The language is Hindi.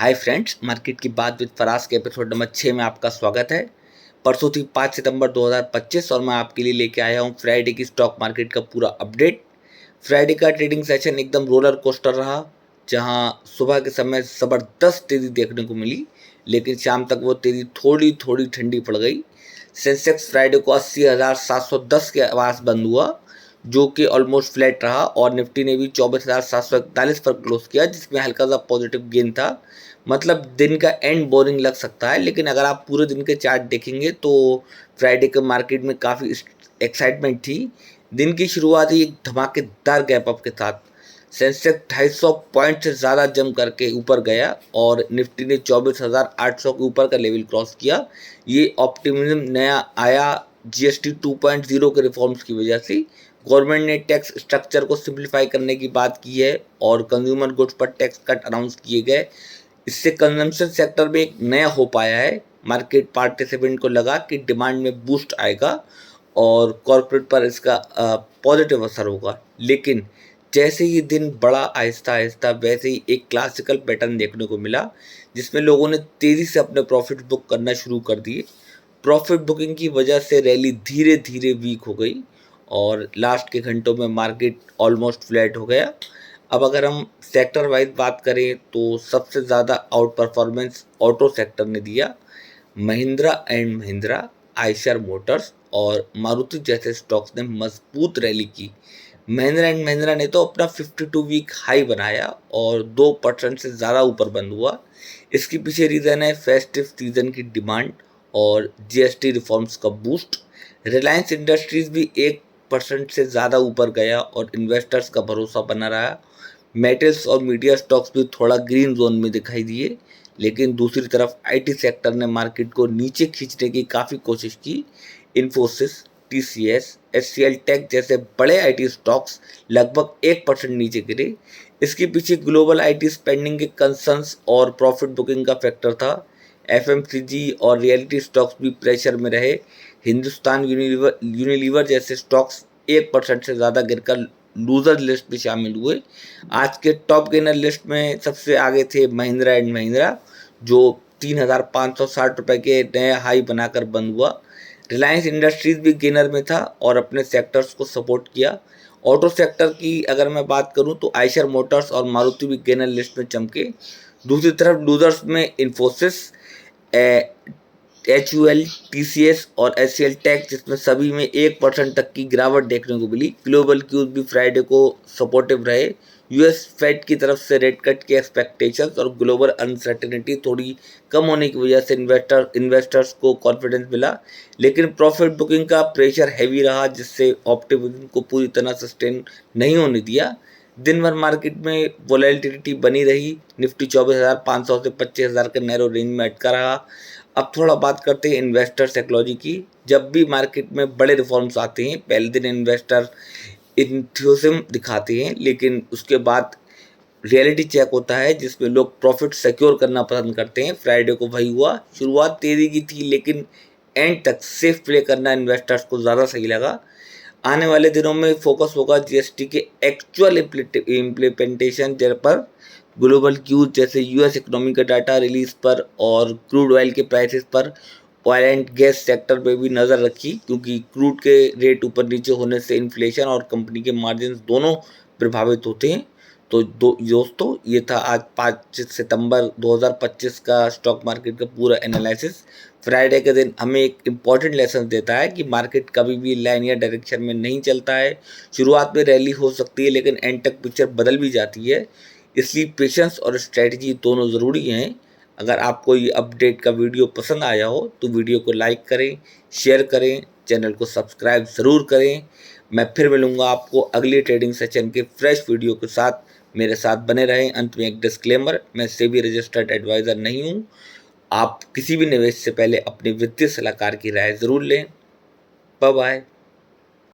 हाय फ्रेंड्स, मार्केट की बात विद फराज के एपिसोड नंबर 6 में आपका स्वागत है। परसों थी 5 सितंबर 2025 और मैं आपके लिए लेके आया हूँ फ्राइडे की स्टॉक मार्केट का पूरा अपडेट। फ्राइडे का ट्रेडिंग सेशन एकदम रोलर कोस्टर रहा, जहां सुबह के समय ज़बरदस्त तेज़ी देखने को मिली, लेकिन शाम तक वो तेज़ी थोड़ी थोड़ी ठंडी पड़ गई। सेंसेक्स फ्राइडे को 80,710 के आवास बंद हुआ, जो कि ऑलमोस्ट फ्लैट रहा, और निफ्टी ने भी 24,741 पर क्लोज किया, जिसमें हल्का सा पॉजिटिव गेन था। मतलब दिन का एंड बोरिंग लग सकता है, लेकिन अगर आप पूरे दिन के चार्ट देखेंगे तो फ्राइडे के मार्केट में काफ़ी एक्साइटमेंट थी। दिन की शुरुआत ही एक धमाकेदार गैप अप के साथ सेंसेक्स 250 पॉइंट से ज़्यादा जम करके ऊपर गया और निफ्टी ने 24,800 के ऊपर का लेवल क्रॉस किया। ये ऑप्टिमिज्म नया आया जीएसटी 2.0 के रिफॉर्म्स की वजह से। गवर्नमेंट ने टैक्स स्ट्रक्चर को सिंप्लीफाई करने की बात की है और कंज्यूमर गुड्स पर टैक्स कट अनाउंस किए गए। इससे कंजम्पशन सेक्टर में एक नया होप आया है। मार्केट पार्टिसिपेंट को लगा कि डिमांड में बूस्ट आएगा और कॉर्पोरेट पर इसका पॉजिटिव असर होगा, लेकिन जैसे ही दिन बढ़ा आहिस्ता आहिस्ता, वैसे ही एक क्लासिकल पैटर्न देखने को मिला, जिसमें लोगों ने तेज़ी से अपने प्रॉफिट बुक करना शुरू कर दिए। प्रॉफिट बुकिंग की वजह से रैली धीरे धीरे वीक हो गई और लास्ट के घंटों में मार्केट ऑलमोस्ट फ्लैट हो गया। अब अगर हम सेक्टर वाइज बात करें तो सबसे ज़्यादा आउट परफॉर्मेंस ऑटो सेक्टर ने दिया। महिंद्रा एंड महिंद्रा, आयशर मोटर्स और मारुति जैसे स्टॉक्स ने मजबूत रैली की। महिंद्रा एंड महिंद्रा ने तो अपना 52 वीक हाई बनाया और 2% से ज़्यादा ऊपर बंद हुआ। इसके पीछे रीज़न है फेस्टिव सीजन की डिमांड और जीएसटी रिफॉर्म्स का बूस्ट। रिलायंस इंडस्ट्रीज भी 1% से ज़्यादा ऊपर गया और इन्वेस्टर्स का भरोसा बना रहा। मेटल्स और मीडिया स्टॉक्स भी थोड़ा ग्रीन जोन में दिखाई दिए, लेकिन दूसरी तरफ आईटी सेक्टर ने मार्केट को नीचे खींचने की काफ़ी कोशिश की। इन्फोसिस, टीसीएस, एचसीएल टेक जैसे बड़े आईटी स्टॉक्स लगभग 1% नीचे गिरे। इसके पीछे ग्लोबल आईटी स्पेंडिंग के कंसर्न्स और प्रॉफिट बुकिंग का फैक्टर था। एफएमसीजी और रियलिटी स्टॉक्स भी प्रेशर में रहे। हिंदुस्तान यूनिलीवर जैसे स्टॉक्स 1% से ज़्यादा गिरकर लूजर लिस्ट में शामिल हुए। आज के टॉप गेनर लिस्ट में सबसे आगे थे महिंद्रा एंड महिंद्रा, जो 3,560 रुपये के नए हाई बनाकर बंद हुआ। रिलायंस इंडस्ट्रीज भी गेनर में था और अपने सेक्टर्स को सपोर्ट किया। ऑटो सेक्टर की अगर मैं बात करूं तो आयशर मोटर्स और मारुति भी गेनर लिस्ट में चमके। दूसरी तरफ लूजर्स में इन्फोसिस, HUL, TCS और HCL टेक, जिसमें सभी में 1% तक की गिरावट देखने को मिली। ग्लोबल क्यूज भी फ्राइडे को सपोर्टिव रहे। यूएस फेड की तरफ से रेट कट के एक्सपेक्टेशंस और ग्लोबल अनसर्टेनिटी थोड़ी कम होने की वजह से इन्वेस्टर्स को कॉन्फिडेंस मिला, लेकिन प्रॉफिट बुकिंग का प्रेशर हैवी रहा, जिससे ऑप्टिमिज्म को पूरी तरह सस्टेन नहीं होने दिया। दिन भर मार्केट में वोलेटिलिटी बनी रही। निफ्टी 24,500 से 25,000 के नैरो रेंज में अटका रहा। अब थोड़ा बात करते हैं इन्वेस्टर साइकोलॉजी की। जब भी मार्केट में बड़े रिफॉर्म्स आते हैं, पहले दिन इन्वेस्टर इंथ्यूसिज्म दिखाते हैं, लेकिन उसके बाद रियलिटी चेक होता है, जिसमें लोग प्रॉफिट सिक्योर करना पसंद करते हैं। फ्राइडे को वही हुआ। शुरुआत तेजी की थी, लेकिन एंड तक सेफ प्ले करना इन्वेस्टर्स को ज़्यादा सही लगा। आने वाले दिनों में फोकस होगा जीएसटी के एक्चुअल इम्प्लीमेंटेशन पर, ग्लोबल क्यूज जैसे यूएस इकोनॉमी का डाटा रिलीज पर और क्रूड ऑयल के प्राइसेस पर। ऑयल एंड गैस सेक्टर पे भी नज़र रखी, क्योंकि क्रूड के रेट ऊपर नीचे होने से इन्फ्लेशन और कंपनी के मार्जिन दोनों प्रभावित होते हैं। तो दोस्तों, ये था आज 5 सितंबर 2025 का स्टॉक मार्केट का पूरा एनालिसिस। फ्राइडे के दिन हमें एक इम्पॉर्टेंट लेसन देता है कि मार्केट कभी भी लाइनियर डायरेक्शन में नहीं चलता है। शुरुआत में रैली हो सकती है, लेकिन एंड तक पिक्चर बदल भी जाती है। इसलिए पेशेंस और स्ट्रेटजी दोनों ज़रूरी हैं। अगर आपको ये अपडेट का वीडियो पसंद आया हो तो वीडियो को लाइक करें, शेयर करें, चैनल को सब्सक्राइब ज़रूर करें। मैं फिर मिलूँगा आपको अगले ट्रेडिंग सेशन के फ्रेश वीडियो के साथ। मेरे साथ बने रहें। अंत में एक डिस्क्लेमर, मैं सेबी रजिस्टर्ड एडवाइज़र नहीं हूँ। आप किसी भी निवेश से पहले अपने वित्तीय सलाहकार की राय ज़रूर लें। Bye bye.